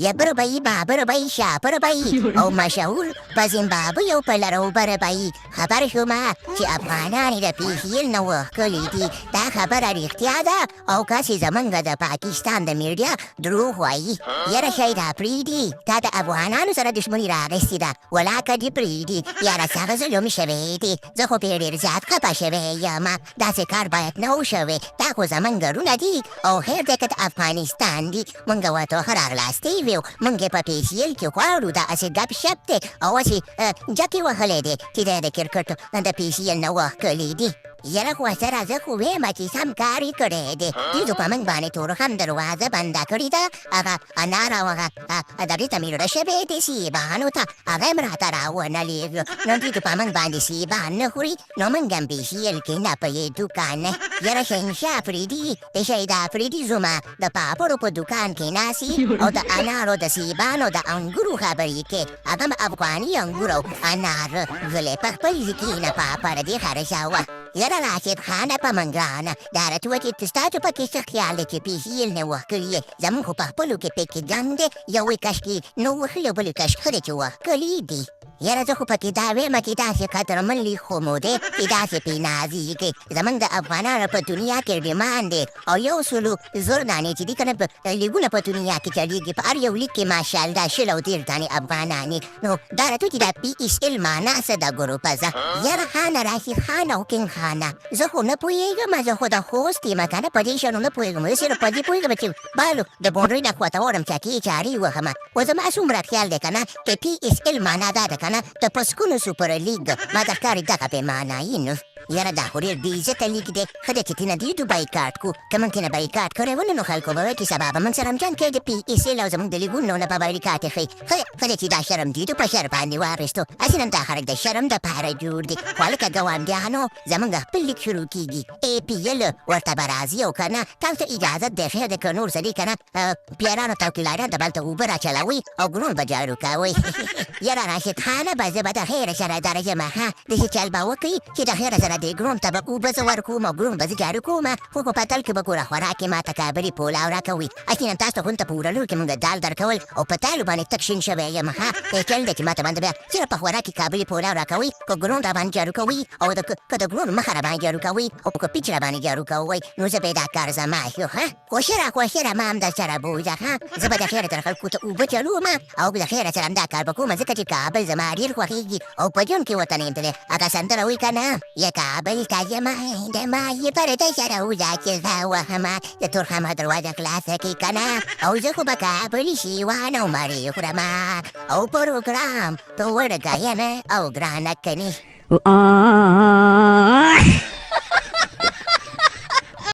یا بربایی با بربایی شا بربایی او مشهور په زیمبابوې او په لروبربایی خبر شومه چې افغانان د PSL نه وښکلي دي دا خبره رښتیا ده او کاسې زمونږ د پاکستان د میډیا دروغ وایي یاره شاید پرېږدي تا د افغانانو سره دښمني راغستې ده ولاکه دې پرېږدي یاره څه ظلم شوی دی زه خو پرې ډېر زیات خفه شوی یم داسې کار باید نه و شوی دا خو زمونږ ګرونه دي او خیر دی که د افغانستان دي مونږ ورته ښه راغلاستې ویو مونږ یې په PSL کې غواړو داسې ګپ شپ دی او هسې جکې وهلی دی چې دی د کرکټ د PSL نه وښکلي دي یاره خو سره زه خو ویم چې سم کار یې کړی دی دوی په موږ باندې تورخم دروازه بنده کړې ده هغه انار او هغه دغې ته مې زړه شوی دی سیبانو ته هغه یې م راته راونه لېږه نو دوی په موږ باندې سیبان نه خوري نو موږ هم PSL کې نه پوهېدو که نه یاره شهنشاه افریدي د شهید افریدي زومه د پاپړو په دوکان کې ناستي او د انارو د سیبانو د انګورو خبرې کې هغه هم افغاني انګور او انار غلی په خپل ځای کښېنه پاپړه دې خرڅوه یاره راشد خانه په من ګرانه دا راته وکړې چې ستاسو پکې څه خیال دی چې PSL نه وښکلي یې زموږ خو په خپلو کې پکې ګنګ دی یو یې کشکې نه وښلي او بل یې کشکې دی چې وښکلي دي یاره زه خو پکې دا ویمه چې داسې قدرمن لیک خو مو دی چې داسې پې نازېږي زموږ د افغانانو په دنیا کې ډیمانډ دی او 100 دانې چې دي که نه لیګونه په دنیا کې چلېږي په هر یو لیک کې ماشاءالله 10 او 13 دانې افغانانې نو دا راته چې دا PSL معنا څه ده ګروپه زه یاره خانه راشد خانه او کینګ خانه زه خو نه پوهېږم زه خو د خوست یم که نه په دې شیانو نه پوهېږم زه صرف په دې پوهېږم چې بالو د بونډرۍ نه خواته وړم چکې چارې وهم خو زما څومره خیال دی که نه چې PSL معنا دا ده که نه د پسکونو سوپر لیګ ما ته ښکاري دغه پې معنایي نو یاره دا خو ډېر بې عزته لیګ دی ښه ده چې تېنه دیدو بایکاټ کړو که موږ تېنه بایکاټ کړی ونه نو خلکو به وایي چې سبا به موږ سره همجان کوي د PSL او زموږ د لیګونو نه به بایکاټ یې ښیي ښه ده چې دا شرم دیدو په شر باندې واخیستو هسې نن دا خلک د شرم دپاره جوړ دي خو هلکه ګاونډیانو زموږ خپل لیګ شروع کېږي APL ورته به راځي او که نه تاسو ته اجازت دی خیر دی که نور څه دي که نه پیرانو توکیلاران ته به هلته اوبه راچلوئ او ګرون به جارو کوئ یاره راشد خانه به زه به د خیره سره درځم ښه داسې چل به وکړي چې د خیره سره دې ګرون ته به اوبه زه ورکوم او ګرون به زه جارو کوم خو په پتل کې به ګوره خوراک یې ما ته کابلي پولاو راکوي هسې نن تاسو ته خو نته په وړلو کې مونږ دال درکول او په تالو باندې تک شین شوی یم ښه ای چل دی چې ما ته باندې بیا صرف په خوراک کې کابلي پولاو راکوي که ګرون را باندې جارو کوي او که د ګرون مخه را باندې جارو کوي او که پیچ را باندې جارو کوي نو زه به دا کار زما شو ښه خوښه ما هم در سره بوځه ښه زه به د خیره تر خلکو ته اوبه چلوم او د خیره سره هم دا کار به کوم ځکه چې کابل زما ډېر خوښېږي او په ژوند کې ورته نه یم تللی هغه سندره وایي که نه یا کابل ته یم د مایې پر د سره وځه چې زه وهمه د تورخمه دروازه خلاصه کړي که نه او زه خو به کابلي شیوان او مړې خورم او پروګرام په وړ ګاینه او ګرانه کني